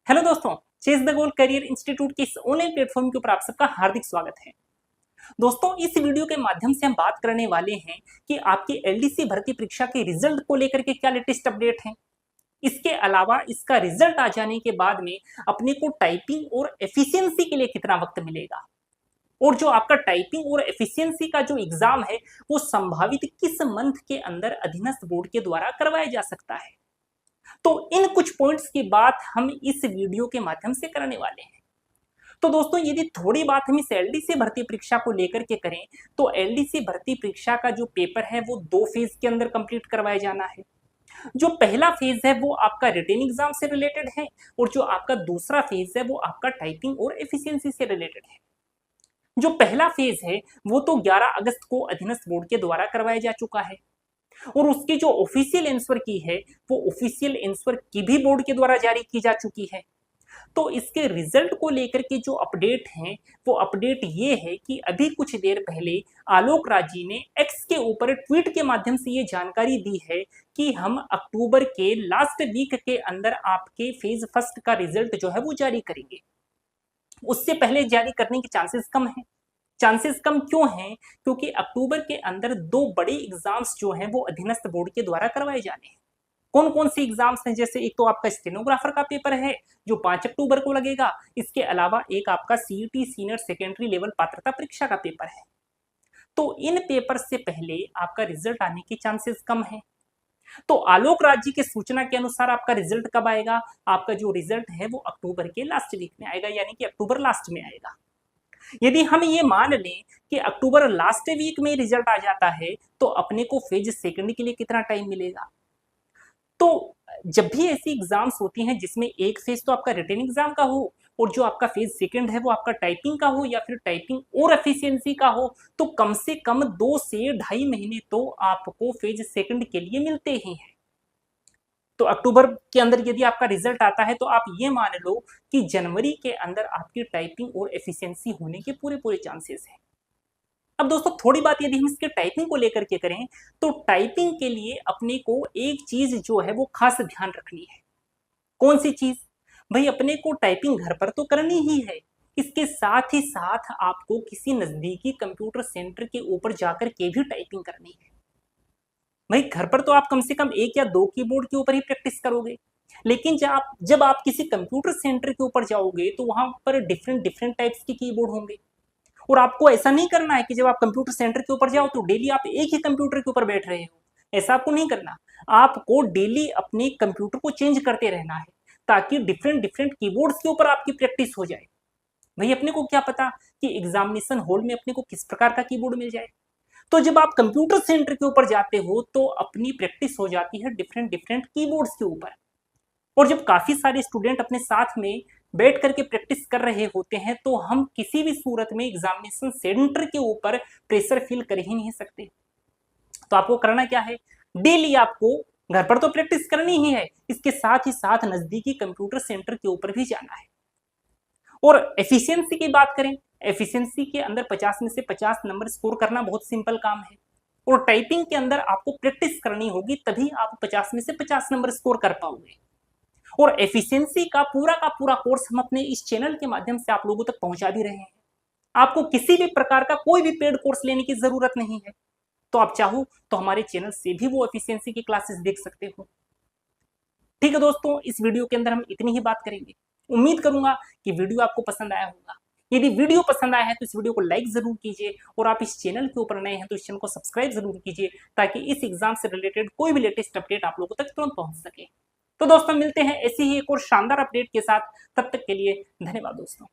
Hello दोस्तों, chase the goal career institute के इस ऑनलाइन प्लेटफॉर्म के ऊपर आप सबका हार्दिक स्वागत है। दोस्तों, इस वीडियो के माध्यम से हम बात करने वाले हैं कि आपकी एलडीसी भर्ती परीक्षा के रिजल्ट को लेकर के क्या लेटेस्ट अपडेट है। इसके अलावा इसका रिजल्ट आ जाने के बाद में अपने को टाइपिंग और एफिशिएंसी के लिए कितना वक्त मिलेगा, और जो आपका टाइपिंग और एफिशिएंसी का जो एग्जाम है वो संभावित किस मंथ के अंदर अधीनस्थ बोर्ड के द्वारा करवाया जा सकता है। तो इन कुछ पॉइंट्स की बात हम इस वीडियो के माध्यम से करने वाले हैं। तो दोस्तों, यदि थोड़ी बात हम इस एलडीसी भर्ती परीक्षा को लेकर के करें तो एलडीसी भर्ती परीक्षा का जो पेपर है वो 2 फेज के अंदर कंप्लीट करवाया जाना है। जो पहला फेज है वो आपका रिटेन एग्जाम से रिलेटेड है, और जो आपका दूसरा फेज है वो आपका टाइपिंग और एफिशिएंसी से रिलेटेड है। जो पहला फेज है वो तो 11 अगस्त को अधीनस्थ बोर्ड के द्वारा करवाया जा चुका है, और उसकी जो ऑफिशियल आंसर की है वो ऑफिशियल आंसर की भी बोर्ड के द्वारा जारी की जा चुकी है। तो इसके रिजल्ट को लेकर के जो अपडेट हैं वो अपडेट ये है कि अभी कुछ देर पहले आलोक राज जी ने एक्स के ऊपर ट्वीट के माध्यम से ये जानकारी दी है कि हम अक्टूबर के लास्ट वीक के अंदर आपके फेज फर्स्ट का रिजल्ट जो है वो जारी करेंगे। उससे पहले जारी करने के चांसेस कम है। चांसेस कम क्यों हैं? क्योंकि अक्टूबर के अंदर 2 बड़े एग्जाम्स जो हैं वो अधीनस्थ बोर्ड के द्वारा करवाए जाने हैं। कौन कौन से एग्जाम्स हैं? जैसे एक तो आपका स्टेनोग्राफर का पेपर है जो 5 अक्टूबर को लगेगा। इसके अलावा एक आपका सीईटी सीनियर सेकेंडरी लेवल पात्रता परीक्षा का पेपर है। तो इन पेपर से पहले आपका रिजल्ट आने के चांसेस कम है। तो आलोक राज जी की सूचना के अनुसार आपका रिजल्ट कब आएगा? आपका जो रिजल्ट है वो अक्टूबर के लास्ट वीक में आएगा, यानी कि अक्टूबर लास्ट में आएगा। यदि हम ये मान लें कि अक्टूबर लास्ट वीक में रिजल्ट आ जाता है तो अपने को फेज सेकंड के लिए कितना टाइम मिलेगा? तो जब भी ऐसी एग्जाम्स होती हैं जिसमें एक फेज तो आपका रिटन एग्जाम का हो और जो आपका फेज सेकंड है वो आपका टाइपिंग का हो या फिर टाइपिंग और एफिशिएंसी का हो, तो कम से कम 2 से ढाई महीने तो आपको फेज सेकंड के लिए मिलते ही हैं। तो अक्टूबर के अंदर यदि आपका रिजल्ट आता है तो आप ये मान लो कि जनवरी के अंदर आपकी टाइपिंग और एफिशिएंसी होने के पूरे चांसेस हैं। अब दोस्तों, थोड़ी बात यदि हम इसके टाइपिंग को लेकर के करें तो टाइपिंग के लिए अपने को एक चीज जो है वो खास ध्यान रखनी है। कौन सी चीज? भाई, अपने को टाइपिंग घर पर तो करनी ही है, इसके साथ ही साथ आपको किसी नजदीकी कंप्यूटर सेंटर के ऊपर जाकर के भी टाइपिंग करनी है। भाई, घर पर तो आप कम से कम 1 या 2 कीबोर्ड के ऊपर ही प्रैक्टिस करोगे, लेकिन जब आप किसी कंप्यूटर सेंटर के ऊपर जाओगे तो वहां पर डिफरेंट टाइप्स के कीबोर्ड होंगे। और आपको ऐसा नहीं करना है कि जब आप कंप्यूटर सेंटर के ऊपर जाओ तो डेली आप एक ही कंप्यूटर के ऊपर बैठ रहे हो। ऐसा आपको नहीं करना। आपको डेली अपने कंप्यूटर को चेंज करते रहना है ताकि डिफरेंट कीबोर्ड्स के ऊपर आपकी प्रैक्टिस हो जाए। भाई, अपने को क्या पता कि एग्जामिनेशन हॉल में अपने को किस प्रकार का कीबोर्ड मिल जाए। तो जब आप कंप्यूटर सेंटर के ऊपर जाते हो तो अपनी प्रैक्टिस हो जाती है डिफरेंट कीबोर्ड्स के ऊपर। और जब काफी सारे स्टूडेंट अपने साथ में बैठ करके प्रैक्टिस कर रहे होते हैं तो हम किसी भी सूरत में एग्जामिनेशन सेंटर के ऊपर प्रेशर फील कर ही नहीं सकते। तो आपको करना क्या है? डेली आपको घर पर तो प्रैक्टिस करनी ही है, इसके साथ ही साथ नजदीकी कंप्यूटर सेंटर के ऊपर भी जाना है। और एफिशिएंसी की बात करें, एफिशिएंसी के अंदर 50 में से 50 नंबर स्कोर करना बहुत सिंपल काम है, और टाइपिंग के अंदर आपको प्रैक्टिस करनी होगी तभी आप 50 में से 50 नंबर स्कोर कर पाओगे। और एफिशिएंसी का पूरा कोर्स हम अपने इस चैनल के माध्यम से आप लोगों तक पहुंचा भी रहे हैं। आपको किसी भी प्रकार का कोई भी पेड कोर्स लेने की जरूरत नहीं है। तो आप चाहो तो हमारे चैनल से भी वो एफिशिएंसी की क्लासेस देख सकते हो। ठीक है दोस्तों, इस वीडियो के अंदर हम इतनी ही बात करेंगे। उम्मीद करूंगा कि वीडियो आपको पसंद आया होगा। यदि वीडियो पसंद आया है तो इस वीडियो को लाइक जरूर कीजिए, और आप इस चैनल के ऊपर नए हैं तो इस चैनल को सब्सक्राइब जरूर कीजिए ताकि इस एग्जाम से रिलेटेड कोई भी लेटेस्ट अपडेट आप लोगों तक तुरंत पहुंच सके। तो दोस्तों, मिलते हैं ऐसी ही एक और शानदार अपडेट के साथ। तब तक के लिए धन्यवाद दोस्तों।